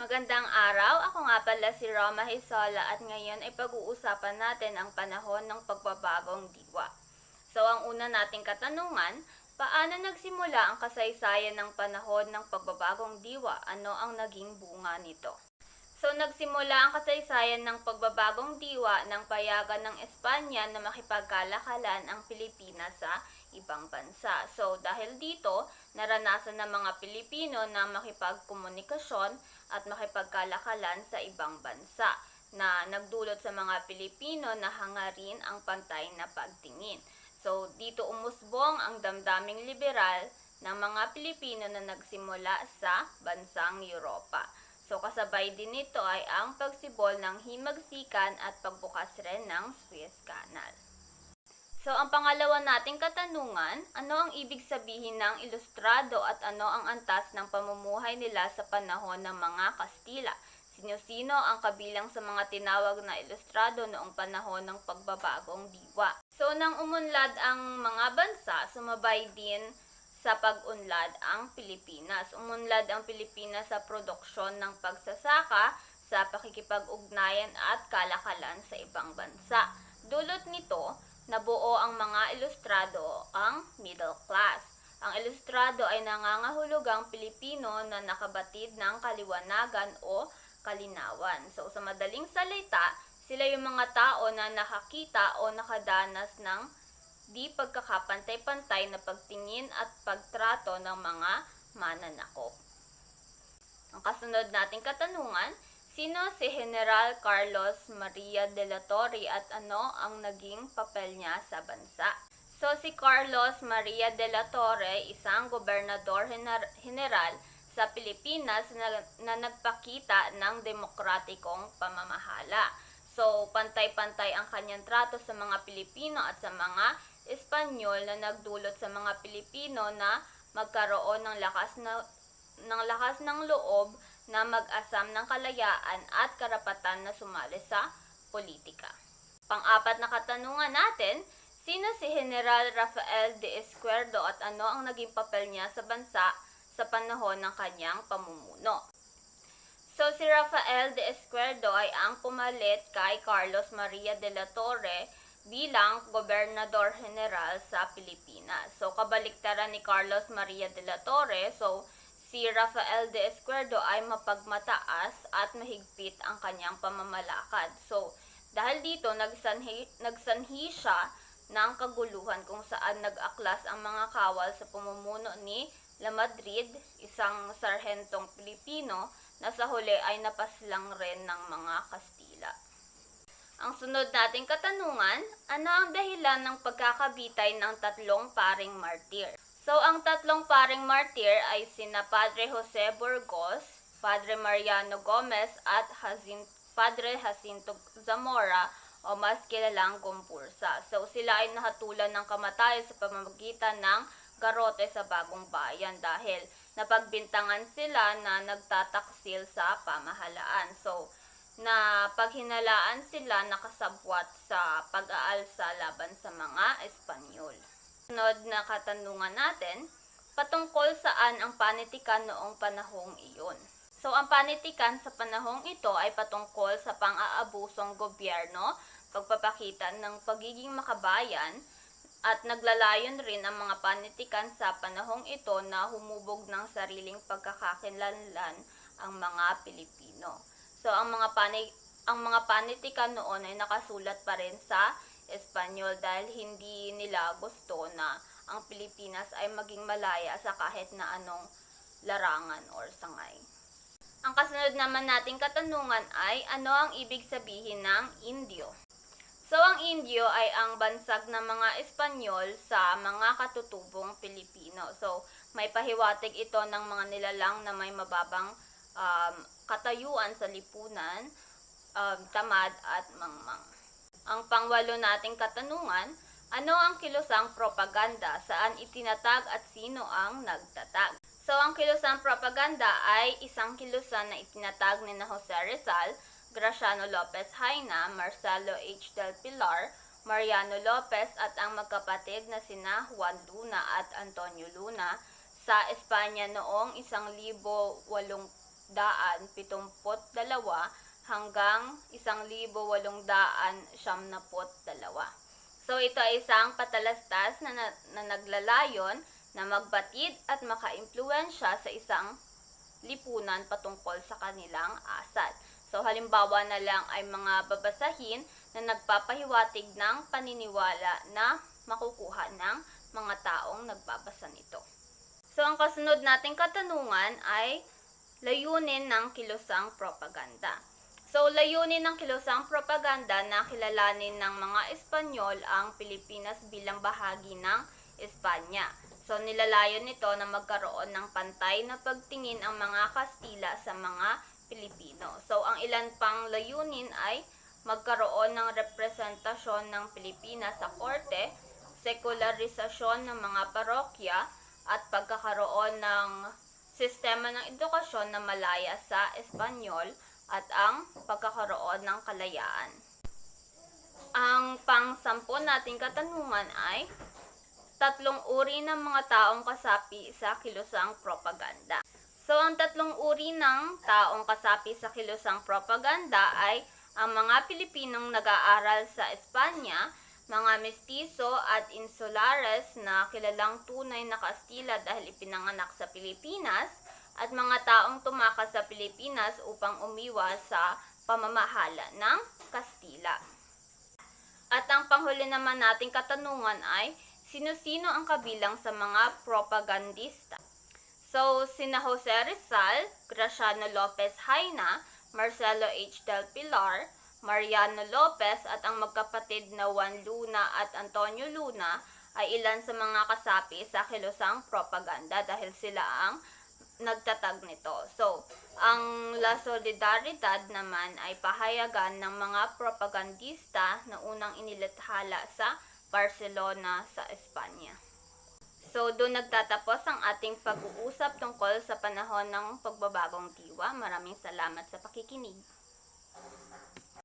Magandang araw, ako nga pala si Roma Hisola at ngayon ay pag-uusapan natin ang panahon ng pagbabagong diwa. So ang una nating katanungan, paano nagsimula ang kasaysayan ng panahon ng pagbabagong diwa? Ano ang naging bunga nito? So nagsimula ang kasaysayan ng pagbabagong diwa ng payagan ng Espanya na makipagkalakalan ang Pilipinas sa ibang bansa. So dahil dito, naranasan ng mga Pilipino na makipagkomunikasyon at makipagkalakalan sa ibang bansa na nagdulot sa mga Pilipino na hangarin ang pantay na pagtingin. So dito umusbong ang damdaming liberal ng mga Pilipino na nagsimula sa bansang Europa. So kasabay din nito ay ang pagsibol ng himagsikan at pagbukas rin ng Suez Canal. So ang pangalawa nating katanungan, ano ang ibig sabihin ng ilustrado at ano ang antas ng pamumuhay nila sa panahon ng mga Kastila? Sino-sino ang kabilang sa mga tinawag na ilustrado noong panahon ng pagbabagong diwa? So nang umunlad ang mga bansa, sumabay din sa pag-unlad ang Pilipinas. Umunlad ang Pilipinas sa produksyon ng pagsasaka, sa pakikipag-ugnayan at kalakalan sa ibang bansa. Dulot nito, nabuo ang mga ilustrado, ang middle class. Ang ilustrado ay nangangahulugang Pilipino na nakabatid ng kaliwanagan o kalinawan. So sa madaling salita, sila yung mga tao na nakakita o nakadanas ng di pagkakapantay-pantay na pagtingin at pagtrato ng mga mananakop. Ang kasunod nating katanungan, sino si General Carlos Maria de la Torre at ano ang naging papel niya sa bansa? So si Carlos Maria de la Torre, isang gobernador general sa Pilipinas na nagpakita ng demokratikong pamamahala. So pantay-pantay ang kanyang trato sa mga Pilipino at sa mga Espanyol na nagdulot sa mga Pilipino na magkaroon ng lakas ng loob na mag-asam ng kalayaan at karapatan na sumali sa politika. Pang-apat na katanungan natin, sino si General Rafael de Izquierdo at ano ang naging papel niya sa bansa sa panahon ng kanyang pamumuno? So si Rafael de Izquierdo ay ang pumalit kay Carlos Maria de la Torre bilang gobernador general sa Pilipinas. So kabaliktaran ni Carlos Maria de la Torre, so si Rafael de Izquierdo ay mapagmataas at mahigpit ang kanyang pamamalakad. So dahil dito nagsanhi siya ng kaguluhan kung saan nag-aklas ang mga kawal sa pamumuno ni Lamadrid, isang sarhentong Pilipino na sa huli ay napaslang rin ng mga Kastila. Ang sunod nating katanungan, ano ang dahilan ng pagkakabitay ng tatlong paring martir? So ang tatlong paring martir ay sina Padre Jose Burgos, Padre Mariano Gomez at Padre Jacinto Zamora o mas kilalang Gomburza. So sila ay nahatulan ng kamatayan sa pamamagitan ng garote sa Bagong Bayan dahil napagbintangan sila na nagtataksil sa pamahalaan. So na paghinalaan sila nakasabwat sa pag-aalsa laban sa mga Espanyol. Sunod na katanungan natin, patungkol saan ang panitikan noong panahong iyon? So ang panitikan sa panahong ito ay patungkol sa pang-aabusong gobyerno, pagpapakita ng pagiging makabayan, at naglalayon rin ang mga panitikan sa panahong ito na humubog ng sariling pagkakakilanlan ang mga Pilipino. So ang mga panitikan noon ay nakasulat pa rin sa Espanyol dahil hindi nila gusto na ang Pilipinas ay maging malaya sa kahit na anong larangan or sangay. Ang kasunod naman nating katanungan ay ano ang ibig sabihin ng Indio? So ang Indio ay ang bansag ng mga Espanyol sa mga katutubong Pilipino. So may pahiwatig ito ng mga nilalang na may mababang katayuan sa lipunan, tamad at mangmang. Ang pangwalo nating katanungan, ano ang kilusang propaganda, saan itinatag at sino ang nagtatag? So ang kilusang propaganda ay isang kilusan na itinatag ni Jose Rizal, Graciano Lopez Haina, Marcelo H. del Pilar, Mariano Lopez at ang magkapatid na sina Juan Luna at Antonio Luna sa Espanya noong 18 hanggang 1,872. So ito ay isang patalastas na naglalayon na magbatid at makaimpluwensya sa isang lipunan patungkol sa kanilang asal. So halimbawa na lang ay mga babasahin na nagpapahiwatig ng paniniwala na makukuha ng mga taong nagbabasa nito. So ang kasunod nating katanungan ay layunin ng kilusang propaganda. So layunin ng kilusang propaganda na kilalanin ng mga Espanyol ang Pilipinas bilang bahagi ng Espanya. So nilalayon nito na magkaroon ng pantay na pagtingin ang mga Kastila sa mga Pilipino. So ang ilan pang layunin ay magkaroon ng representasyon ng Pilipinas sa korte, sekularisasyon ng mga parokya, at pagkakaroon ng sistema ng edukasyon na malaya sa Espanyol at ang pagkakaroon ng kalayaan. Ang pang-10 nating katanungan ay 3 uri ng mga taong kasapi sa kilusang propaganda. So ang 3 uri ng taong kasapi sa kilusang propaganda ay ang mga Pilipinong nag-aaral sa Espanya, mga mestizo at insulares na kilalang tunay na Kastila dahil ipinanganak sa Pilipinas, at mga taong tumakas sa Pilipinas upang umiwas sa pamamahala ng Kastila. At ang panghuli naman nating katanungan ay sino-sino ang kabilang sa mga propagandista? So, sina Jose Rizal, Graciano Lopez Haina, Marcelo H. del Pilar, Mariano Lopez at ang magkapatid na Juan Luna at Antonio Luna ay ilan sa mga kasapi sa kilusang propaganda dahil sila ang nagtatag nito. So, ang La Solidaridad naman ay pahayagan ng mga propagandista na unang inilathala sa Barcelona sa Espanya. So, doon nagtatapos ang ating pag-uusap tungkol sa panahon ng pagbabagong diwa. Maraming salamat sa pakikinig.